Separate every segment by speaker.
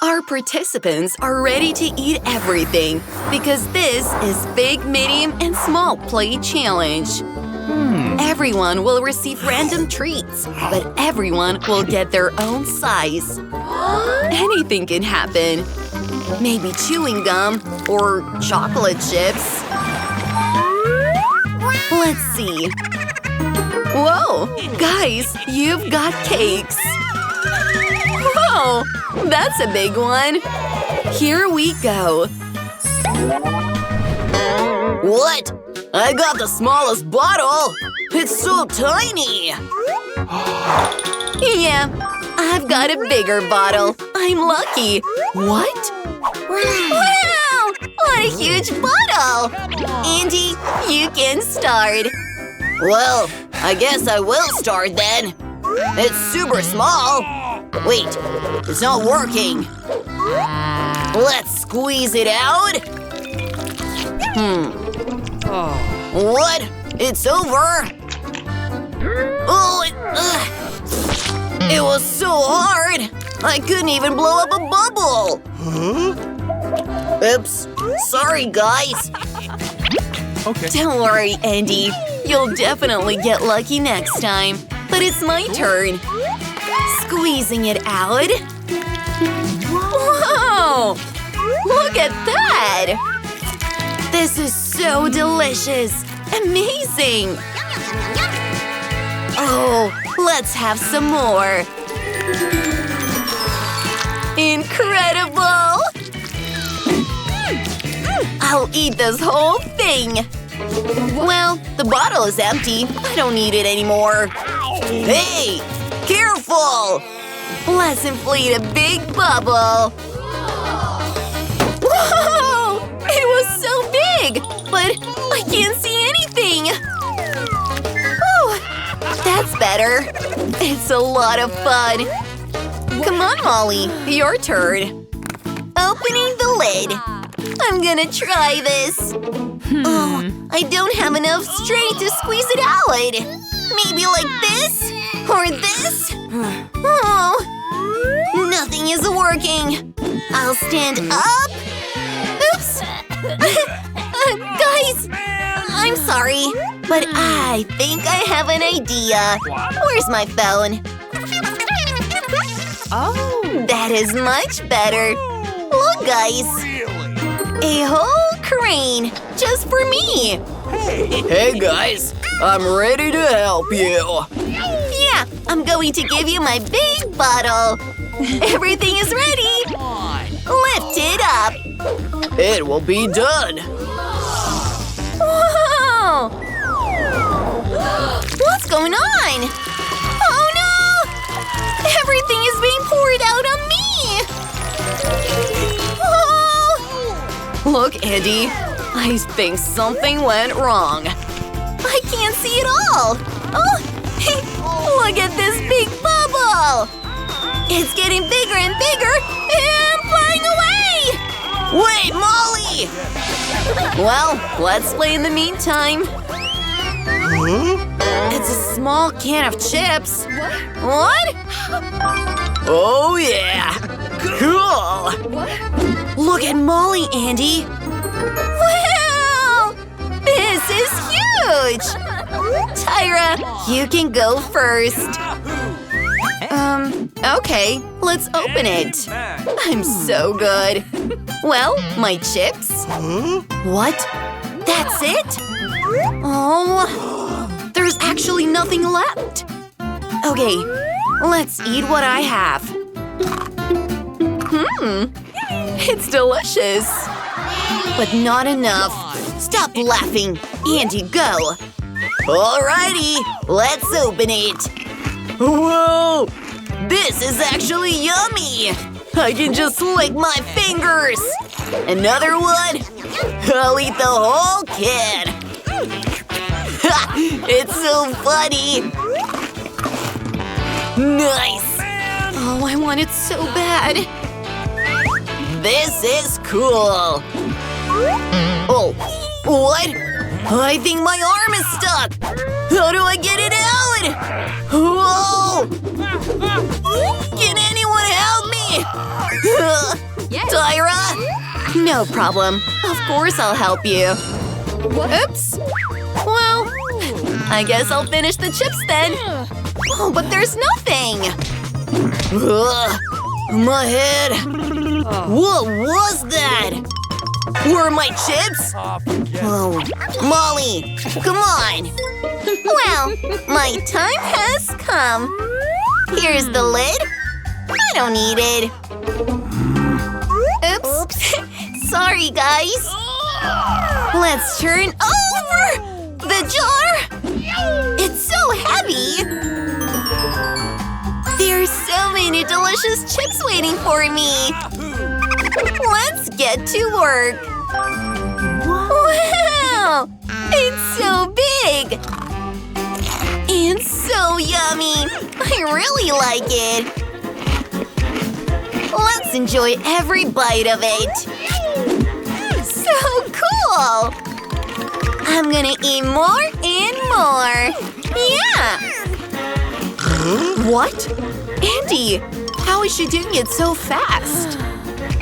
Speaker 1: Our participants are ready to eat everything because this is Big, Medium, and Small Plate Challenge. Everyone will receive random treats, but everyone will get their own size. Anything can happen. Maybe chewing gum or chocolate chips. Let's see. Whoa! Guys, you've got cakes! Whoa! That's a big one! Here we go! What? I got the smallest bottle! It's so tiny! Yeah, I've got a bigger bottle. I'm lucky. What? Wow! What a huge bottle! Andy, you can start. Well, I guess I will start then. It's super small. Wait, it's not working. Let's squeeze it out. What? It's over? Oh, it was so hard. I couldn't even blow up a bubble. Oops. Sorry, guys.
Speaker 2: Okay.
Speaker 1: Don't worry, Andy. You'll definitely get lucky next time. But it's my turn. Squeezing it out. Whoa! Look at that! This is so delicious! Amazing! Oh, let's have some more. Incredible! I'll eat this whole thing. Well, the bottle is empty. I don't need it anymore. Hey! Careful! Let's inflate a big bubble. Whoa! It was so big! But I can't see anything! Whew, that's better. It's a lot of fun. Come on, Molly. Your turn. Opening the lid. I'm gonna try this. Oh, I don't have enough strength to squeeze it out. Maybe like this? Or this? Oh, nothing is working. I'll stand up. Oops. Guys, I'm sorry, but I think I have an idea. Where's my phone? Oh, that is much better. Look, guys. A whole crane just for me. Hey, guys. I'm ready to help you. Yeah, I'm going to give you my big bottle. Everything is ready. Lift it up. It will be done. Whoa! What's going on? Oh no! Everything is being poured out on me! Oh! Look, Andy. I think something went wrong. I can't see it all! Oh! Look at this big bubble! It's getting bigger and bigger, and I'm flying away! Wait, Molly! Well, let's play in the meantime. It's a small can of chips. What? Oh, yeah! Cool! Look at Molly, Andy! Wow! This is huge! Tyra, you can go first. Okay, let's open it. I'm so good. Well, my chips. What? That's it? Oh, there's actually nothing left. Okay, let's eat what I have. It's delicious. But not enough. Stop laughing. Andy, go. Alrighty, let's open it. Whoa! This is actually yummy! I can just lick my fingers! Another one? I'll eat the whole can! Ha! It's so funny! Nice! Oh, I want it so bad! This is cool! Oh, what? I think my arm is stuck! How do I get it out? Whoa! Can anyone help me? me! Tyra! No problem. Of course I'll help you. Oops. Well, I guess I'll finish the chips then. Oh, but there's nothing. Ugh, my head. What was that? Were my chips? Oh, Molly, come on. Well, my time has come. Here's the lid. I don't need it. Oops. Sorry, guys. Let's turn over the jar. It's so heavy. There's so many delicious chips waiting for me. Let's get to work. Wow! It's so big. And so yummy. I really like it. Let's enjoy every bite of it. So cool! I'm gonna eat more and more. Yeah! What? Andy, how is she doing it so fast?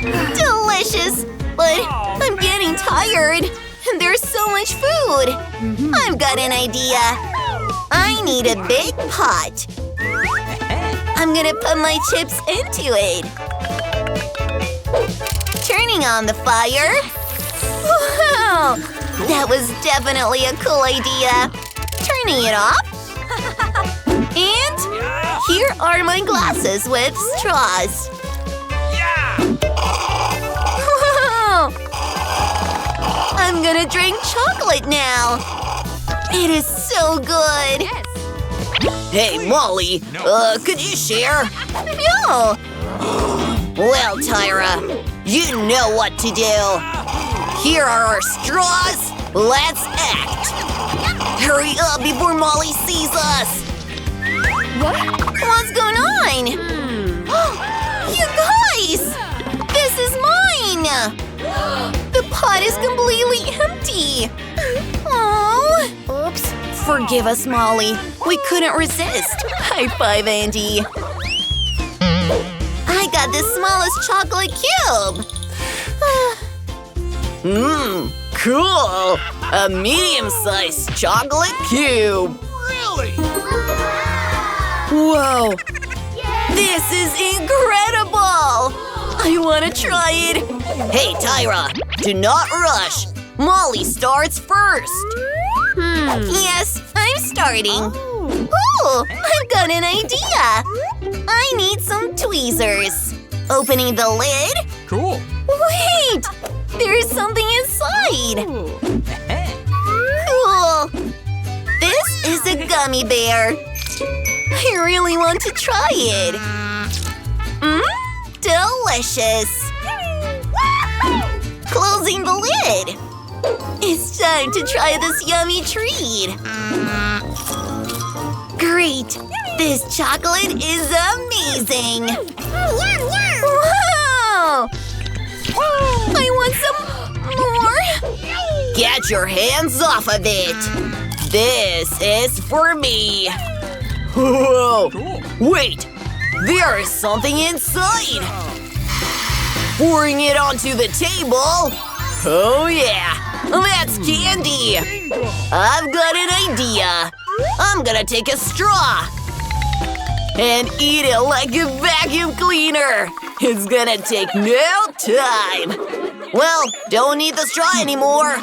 Speaker 1: Delicious! But I'm getting tired. And there's so much food. I've got an idea. I need a big pot. I'm gonna put my chips into it. Turning on the fire. Wow! That was definitely a cool idea. Turning it off. And here are my glasses with straws. Wow! I'm gonna drink chocolate now. It is so good. Hey, Molly, could you share? No. Well, Tyra, you know what to do. Here are our straws. Let's act. Hurry up before Molly sees us. What? What's going on? You guys! This is mine! The pot is completely empty. Oh! Oops. Forgive us, Molly. We couldn't resist. High five, Andy. I got the smallest chocolate cube. Cool. A medium-sized chocolate cube.
Speaker 2: Really?
Speaker 1: Whoa. This is incredible. I want to try it. Hey, Tyra, do not rush. Molly starts first. Yes, I'm starting. Oh, I've got an idea. I need some tweezers. Opening the lid.
Speaker 2: Cool.
Speaker 1: Wait, there's something inside. Cool. This is a gummy bear. I really want to try it. Delicious. Closing the lid. It's time to try this yummy treat. Great. This chocolate is amazing. Wow! I want some more. Get your hands off of it. This is for me. Whoa!
Speaker 2: Cool.
Speaker 1: Wait! There is something inside! Pouring it onto the table. Oh yeah! That's candy! I've got an idea. I'm gonna take a straw and eat it like a vacuum cleaner. It's gonna take no time. Well, don't need the straw anymore.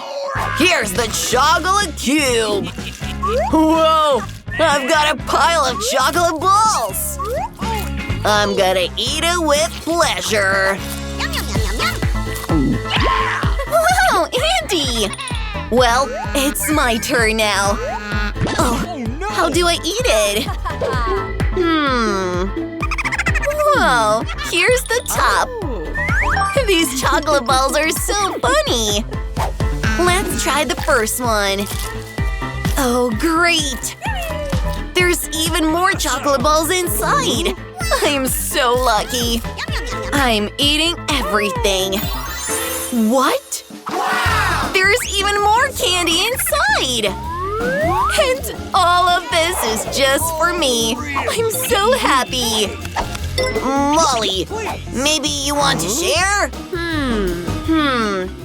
Speaker 1: Here's the chocolate cube. Whoa! I've got a pile of chocolate balls. I'm gonna eat it with pleasure. Wow, Andy! Well, it's my turn now. Oh, how do I eat it? Whoa, here's the top. These chocolate balls are so funny. Let's try the first one. Oh, great! There's even more chocolate balls inside. I'm so lucky. I'm eating everything. What? Wow! There's even more candy inside! And all of this is just for me. I'm so happy. Molly, maybe you want to share?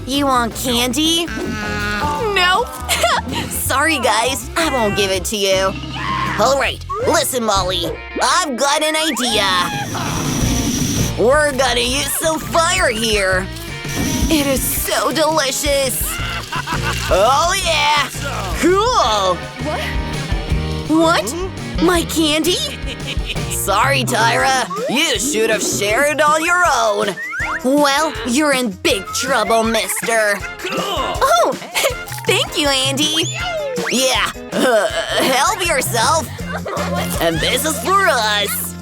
Speaker 1: You want candy? No. Sorry, guys. I won't give it to you. All right, listen, Molly. I've got an idea. We're gonna use some fire here. It is so delicious. Oh, yeah. Cool. What? My candy? Sorry, Tyra. You should have shared on your own. Well, you're in big trouble, mister. Oh, thank you, Andy. Yeah, help yourself. And this is for us.